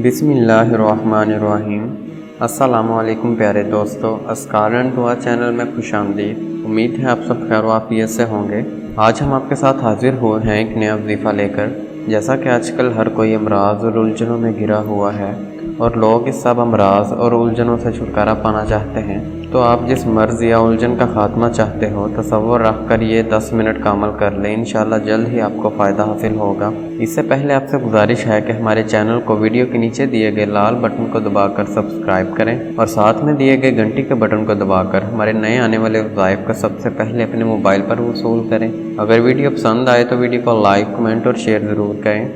بسم اللہ الرحمن الرحیم۔ السلام علیکم پیارے دوستو، اسکار اینڈ دعا چینل میں خوش آمدید۔ امید ہے آپ سب خیر و عافیت سے ہوں گے۔ آج ہم آپ کے ساتھ حاضر ہوئے ہیں ایک نیا وظیفہ لے کر۔ جیسا کہ آج کل ہر کوئی امراض اور الجھنوں میں گھرا ہوا ہے اور لوگ اس سب امراض اور الجھنوں سے چھٹکارا پانا چاہتے ہیں، تو آپ جس مرض یا الجھن کا خاتمہ چاہتے ہو، تصور رکھ کر یہ 10 منٹ کا عمل کر لیں۔ انشاءاللہ جلد ہی آپ کو فائدہ حاصل ہوگا۔ اس سے پہلے آپ سے گزارش ہے کہ ہمارے چینل کو ویڈیو کے نیچے دیے گئے لال بٹن کو دبا کر سبسکرائب کریں اور ساتھ میں دیے گئے گھنٹی کے بٹن کو دبا کر ہمارے نئے آنے والے وظائف کا سب سے پہلے اپنے موبائل پر وصول کریں۔ اگر ویڈیو پسند آئے تو ویڈیو کو لائک، کمنٹ اور شیئر ضرور کریں۔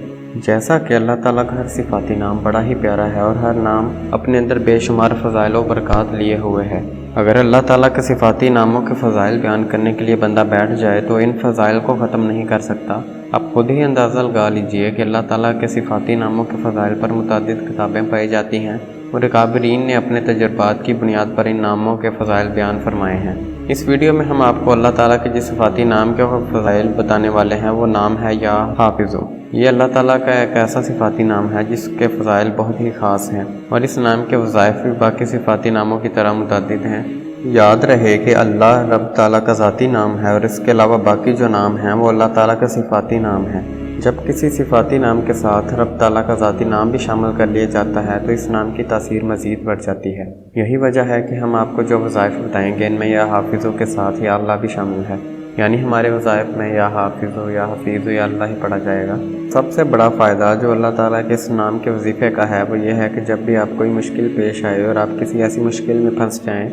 جیسا کہ اللہ تعالیٰ کا ہر صفاتی نام بڑا ہی پیارا ہے اور ہر نام اپنے اندر بے شمار فضائل و برکات لیے ہوئے ہے۔ اگر اللہ تعالیٰ کے صفاتی ناموں کے فضائل بیان کرنے کے لیے بندہ بیٹھ جائے تو ان فضائل کو ختم نہیں کر سکتا۔ اب خود ہی اندازہ لگا لیجئے کہ اللہ تعالیٰ کے صفاتی ناموں کے فضائل پر متعدد کتابیں پائی جاتی ہیں اور اکابرین نے اپنے تجربات کی بنیاد پر ان ناموں کے فضائل بیان فرمائے ہیں۔ اس ویڈیو میں ہم آپ کو اللہ تعالیٰ کے جس صفاتی نام کے فضائل بتانے والے ہیں وہ نام ہے یا حافظو۔ یہ اللہ تعالیٰ کا ایک ایسا صفاتی نام ہے جس کے فضائل بہت ہی خاص ہیں اور اس نام کے وظائف بھی باقی صفاتی ناموں کی طرح متعدد ہیں۔ یاد رہے کہ اللہ رب تعالیٰ کا ذاتی نام ہے اور اس کے علاوہ باقی جو نام ہیں وہ اللہ تعالیٰ کا صفاتی نام ہے۔ جب کسی صفاتی نام کے ساتھ رب تعالیٰ کا ذاتی نام بھی شامل کر لیا جاتا ہے تو اس نام کی تاثیر مزید بڑھ جاتی ہے۔ یہی وجہ ہے کہ ہم آپ کو جو وظائف بتائیں گے ان میں یا حافظوں کے ساتھ یا اللہ بھی شامل ہے، یعنی ہمارے وظائف میں یا حافظ یا حفیظ یا اللہ ہی پڑھا جائے گا۔ سب سے بڑا فائدہ جو اللہ تعالیٰ کے اس نام کے وظیفے کا ہے وہ یہ ہے کہ جب بھی آپ کوئی مشکل پیش آئے اور آپ کسی ایسی مشکل میں پھنس جائیں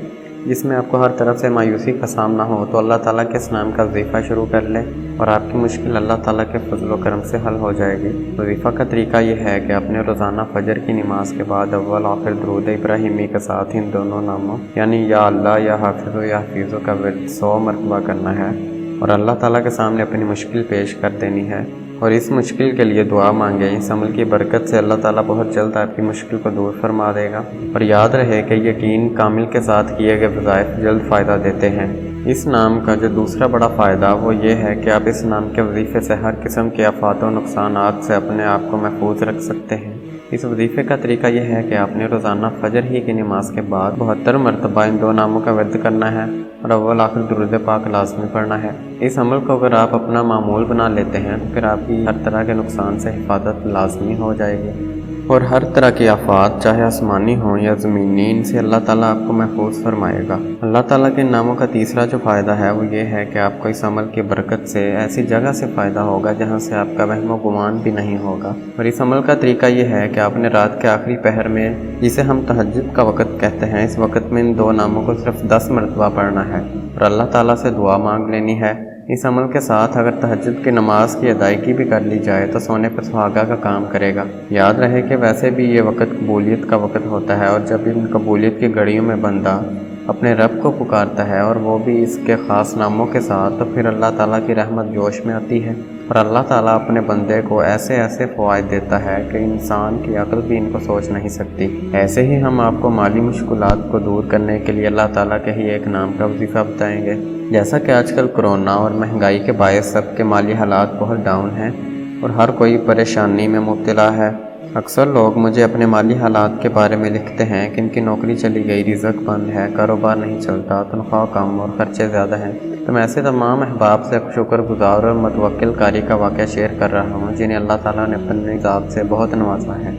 جس میں آپ کو ہر طرف سے مایوسی کا سامنا ہو، تو اللہ تعالیٰ کے اس نام کا وظیفہ شروع کر لیں اور آپ کی مشکل اللہ تعالیٰ کے فضل و کرم سے حل ہو جائے گی۔ وظیفہ کا طریقہ یہ ہے کہ اپنے روزانہ فجر کی نماز کے بعد اول آخر درود ابراہیمی کے ساتھ ان دونوں ناموں یعنی یا اللہ یا حافظ یا حفیظ کا ورد 100 مرتبہ کرنا ہے اور اللہ تعالیٰ کے سامنے اپنی مشکل پیش کر دینی ہے اور اس مشکل کے لیے دعا مانگیں۔ اس عمل کی برکت سے اللہ تعالیٰ بہت جلد آپ کی مشکل کو دور فرما دے گا۔ اور یاد رہے کہ یقین کامل کے ساتھ کیے گئے وظائف جلد فائدہ دیتے ہیں۔ اس نام کا جو دوسرا بڑا فائدہ وہ یہ ہے کہ آپ اس نام کے وظیفے سے ہر قسم کے آفات و نقصانات سے اپنے آپ کو محفوظ رکھ سکتے ہیں۔ اس وظیفے کا طریقہ یہ ہے کہ آپ نے روزانہ فجر ہی کی نماز کے بعد 72 مرتبہ ان دو ناموں کا ورد کرنا ہے اور اول آخر درود پاک لازمی پڑھنا ہے۔ اس عمل کو اگر آپ اپنا معمول بنا لیتے ہیں تو پھر آپ کی ہر طرح کے نقصان سے حفاظت لازمی ہو جائے گی اور ہر طرح کی آفات چاہے آسمانی ہوں یا زمینی ان سے اللہ تعالیٰ آپ کو محفوظ فرمائے گا۔ اللہ تعالیٰ کے ناموں کا تیسرا جو فائدہ ہے وہ یہ ہے کہ آپ کو اس عمل کی برکت سے ایسی جگہ سے فائدہ ہوگا جہاں سے آپ کا وہم و گمان بھی نہیں ہوگا۔ اور اس عمل کا طریقہ یہ ہے کہ آپ نے رات کے آخری پہر میں جسے ہم تہجد کا وقت کہتے ہیں اس وقت میں ان دو ناموں کو صرف 10 مرتبہ پڑھنا ہے اور اللہ تعالیٰ سے دعا مانگ لینی ہے۔ اس عمل کے ساتھ اگر تہجد کی نماز کی ادائیگی بھی کر لی جائے تو سونے پر سہاگا کا کام کرے گا۔ یاد رہے کہ ویسے بھی یہ وقت قبولیت کا وقت ہوتا ہے اور جب ان قبولیت کی گھڑیوں میں بندہ اپنے رب کو پکارتا ہے اور وہ بھی اس کے خاص ناموں کے ساتھ، تو پھر اللہ تعالیٰ کی رحمت جوش میں آتی ہے اور اللہ تعالیٰ اپنے بندے کو ایسے ایسے فوائد دیتا ہے کہ انسان کی عقل بھی ان کو سوچ نہیں سکتی۔ ایسے ہی ہم آپ کو مالی مشکلات کو دور کرنے کے لیے اللہ تعالیٰ کے ہی ایک نام کا وظیفہ بتائیں گے۔ جیسا کہ آج کل کرونا اور مہنگائی کے باعث سب کے مالی حالات بہت ڈاؤن ہیں اور ہر کوئی پریشانی میں مبتلا ہے۔ اکثر لوگ مجھے اپنے مالی حالات کے بارے میں لکھتے ہیں کہ ان کی نوکری چلی گئی، رزق بند ہے، کاروبار نہیں چلتا، تنخواہ کم اور خرچے زیادہ ہیں۔ تو میں ایسے تمام احباب سے شکر گزار اور متوکل کاری کا واقعہ شیئر کر رہا ہوں جنہیں اللہ تعالیٰ نے اپنے ذات سے بہت نوازا ہے۔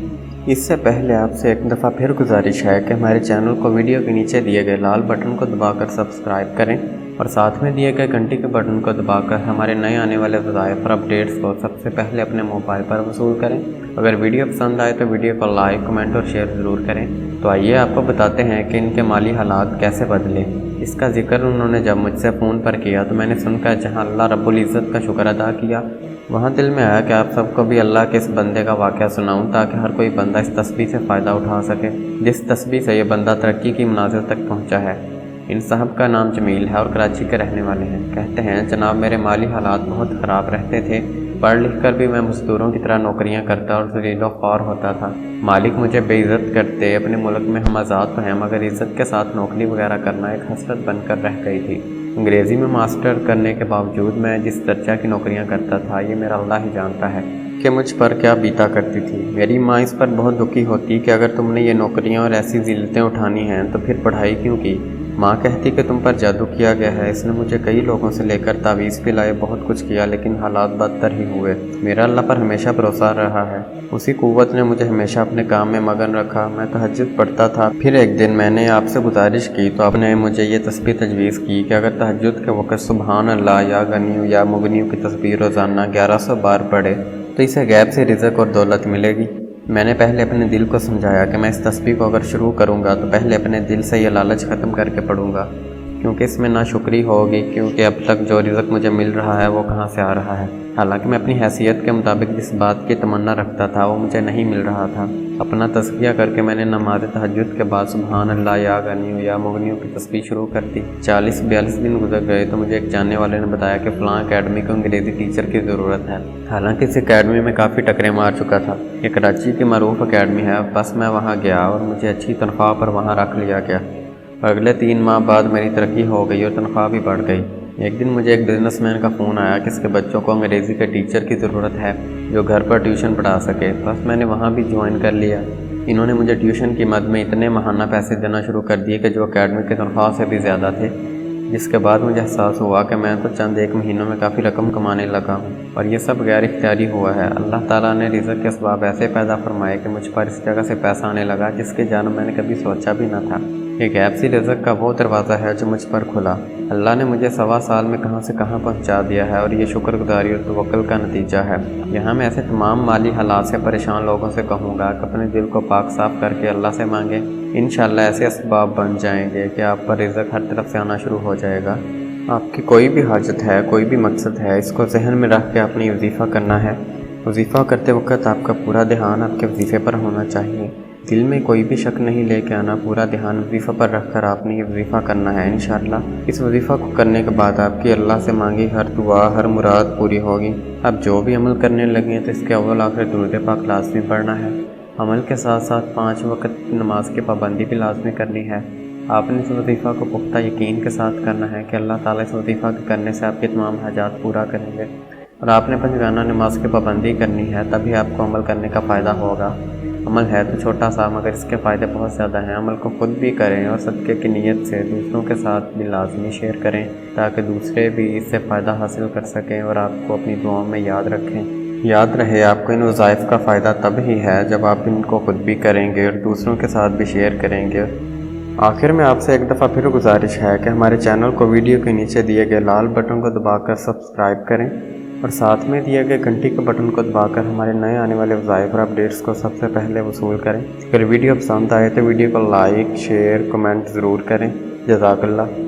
اس سے پہلے آپ سے ایک دفعہ پھر گزارش ہے کہ ہمارے چینل کو ویڈیو کے نیچے دیے گئے لال بٹن کو دبا کر سبسکرائب کریں اور ساتھ میں دیے گئے گھنٹی کے بٹن کو دبا کر ہمارے نئے آنے والے وظائف اور اپڈیٹس کو سب سے پہلے اپنے موبائل پر وصول کریں۔ اگر ویڈیو پسند آئے تو ویڈیو کو لائک، کمنٹ اور شیئر ضرور کریں۔ تو آئیے آپ کو بتاتے ہیں کہ ان کے مالی حالات کیسے بدلے۔ اس کا ذکر انہوں نے جب مجھ سے فون پر کیا تو میں نے سن کر جہاں اللہ رب العزت کا شکر ادا کیا، وہاں دل میں آیا کہ آپ سب کو بھی اللہ کے اس بندے کا واقعہ سناؤں تاکہ ہر کوئی بندہ اس تسبیح سے فائدہ اٹھا سکے جس تسبیح سے یہ بندہ ترقی کی منازل تک پہنچا ہے۔ ان صاحب کا نام جمیل ہے اور کراچی کے رہنے والے ہیں۔ کہتے ہیں جناب میرے مالی حالات بہت خراب رہتے تھے، پڑھ لکھ کر بھی میں مزدوروں کی طرح نوکریاں کرتا اور ذلیل و خوار ہوتا تھا۔ مالک مجھے بے عزت کرتے، اپنے ملک میں ہم آزاد تو ہیں مگر عزت کے ساتھ نوکری وغیرہ کرنا ایک حسرت بن کر رہ گئی تھی۔ انگریزی میں ماسٹر کرنے کے باوجود میں جس درجہ کی نوکریاں کرتا تھا یہ میرا اللہ ہی جانتا ہے۔ کہ مجھ پر کیا بیتا کرتی تھی۔ میری ماں اس پر بہت دکھی ہوتی کہ اگر تم نے یہ نوکریاں اور ایسی ذلتیں اٹھانی ہیں تو پھر پڑھائی کیوں کی۔ ماں کہتی کہ تم پر جادو کیا گیا ہے۔ اس نے مجھے کئی لوگوں سے لے کر تعویذ پلائے، بہت کچھ کیا، لیکن حالات بدتر ہی ہوئے۔ میرا اللہ پر ہمیشہ بھروسہ رہا ہے، اسی قوت نے مجھے ہمیشہ اپنے کام میں مگن رکھا۔ میں تہجد پڑھتا تھا۔ پھر ایک دن میں نے آپ سے گزارش کی تو آپ نے مجھے یہ تسبیح تجویز کی کہ اگر تہجد کے وقت سبحان اللہ یا غنیو یا مغنیو کی تسبیح روزانہ 1100 بار پڑھے تو اسے غیب سے رزق اور دولت ملے گی۔ میں نے پہلے اپنے دل کو سمجھایا کہ میں اس تسبیح کو اگر شروع کروں گا تو پہلے اپنے دل سے یہ لالچ ختم کر کے پڑھوں گا، کیونکہ اس میں ناشکری ہوگی، کیونکہ اب تک جو رزق مجھے مل رہا ہے وہ کہاں سے آ رہا ہے۔ حالانکہ میں اپنی حیثیت کے مطابق جس بات کی تمنا رکھتا تھا وہ مجھے نہیں مل رہا تھا۔ اپنا تزکیہ کر کے میں نے نماز تہجد کے بعد سبحان اللہ یا غنیو یا مغنیو کی تسبیح شروع کر دی۔ 40-42 دن گزر گئے تو مجھے ایک جاننے والے نے بتایا کہ فلاں اکیڈمی کو انگریزی ٹیچر کی ضرورت ہے۔ حالانکہ اس اکیڈمی میں کافی ٹکریں مار چکا تھا۔ یہ کراچی کی معروف اکیڈمی ہے۔ بس میں وہاں گیا اور مجھے اچھی تنخواہ پر وہاں رکھ لیا گیا۔ اور اگلے 3 ماہ بعد میری ترقی ہو گئی اور تنخواہ بھی بڑھ گئی۔ ایک دن مجھے ایک بزنس مین کا فون آیا کہ اس کے بچوں کو انگریزی کے ٹیچر کی ضرورت ہے جو گھر پر ٹیوشن پڑھا سکے۔ بس میں نے وہاں بھی جوائن کر لیا۔ انہوں نے مجھے ٹیوشن کی مد میں اتنے ماہانہ پیسے دینا شروع کر دیے کہ جو اکیڈمی کی تنخواہ سے بھی زیادہ تھے، جس کے بعد مجھے احساس ہوا کہ میں تو چند 1 مہینوں میں کافی رقم کمانے لگا ہوں، اور یہ سب غیر اختیاری ہوا ہے۔ اللہ تعالیٰ نے رزق کے اسباب ایسے پیدا فرمائے کہ مجھ پر اس جگہ سے پیسہ آنے لگا جس کے جانب میں نے کبھی سوچا بھی نہ تھا۔ یہ غیب سی رزق کا وہ دروازہ ہے جو مجھ پر کھلا۔ اللہ نے مجھے 1.25 سال میں کہاں سے کہاں پہنچا دیا ہے، اور یہ شکر گزاری اور توکل کا نتیجہ ہے۔ یہاں میں ایسے تمام مالی حالات سے پریشان لوگوں سے کہوں گا کہ اپنے دل کو پاک صاف کر کے اللہ سے مانگیں۔ انشاءاللہ ایسے اسباب بن جائیں گے کہ آپ پر رزق ہر طرف سے آنا شروع ہو جائے گا۔ آپ کی کوئی بھی حاجت ہے، کوئی بھی مقصد ہے، اس کو ذہن میں رکھ کے اپنی وظیفہ کرنا ہے۔ وظیفہ کرتے وقت آپ کا پورا دھیان آپ کے وظیفے پر ہونا چاہیے۔ دل میں کوئی بھی شک نہیں لے کے آنا، پورا دھیان وظیفہ پر رکھ کر آپ نے یہ وظیفہ کرنا ہے۔ انشاءاللہ اس وظیفہ کو کرنے کے بعد آپ کی اللہ سے مانگی ہر دعا، ہر مراد پوری ہوگی۔ اب جو بھی عمل کرنے لگیں تو اس کے اول آخر درود پاک لازمی پڑھنا ہے۔ عمل کے ساتھ ساتھ 5 وقت نماز کی پابندی بھی لازمی کرنی ہے۔ آپ نے اس وظیفہ کو پختہ یقین کے ساتھ کرنا ہے کہ اللہ تعالیٰ اس وظیفہ کے کرنے سے آپ کے تمام حاجات پورا کریں گے، اور آپ نے 5 گانہ نماز کی پابندی کرنی ہے، تبھی آپ کو عمل کرنے کا فائدہ ہوگا۔ عمل ہے تو چھوٹا سا، مگر اس کے فائدے بہت زیادہ ہیں۔ عمل کو خود بھی کریں اور صدقے کی نیت سے دوسروں کے ساتھ بھی لازمی شیئر کریں تاکہ دوسرے بھی اس سے فائدہ حاصل کر سکیں اور آپ کو اپنی دعاؤں میں یاد رکھیں۔ یاد رہے آپ کو ان وظائف کا فائدہ تب ہی ہے جب آپ ان کو خود بھی کریں گے اور دوسروں کے ساتھ بھی شیئر کریں گے۔ آخر میں آپ سے ایک دفعہ پھر گزارش ہے کہ ہمارے چینل کو ویڈیو کے نیچے دیے گئے لال بٹن کو دبا کر سبسکرائب کریں، اور ساتھ میں دیے گئے گھنٹی کے بٹن کو دبا کر ہمارے نئے آنے والے وظائف اور اپڈیٹس کو سب سے پہلے وصول کریں۔ اگر ویڈیو پسند آئے تو ویڈیو کو لائک، شیئر، کمنٹ ضرور کریں۔ جزاک اللہ۔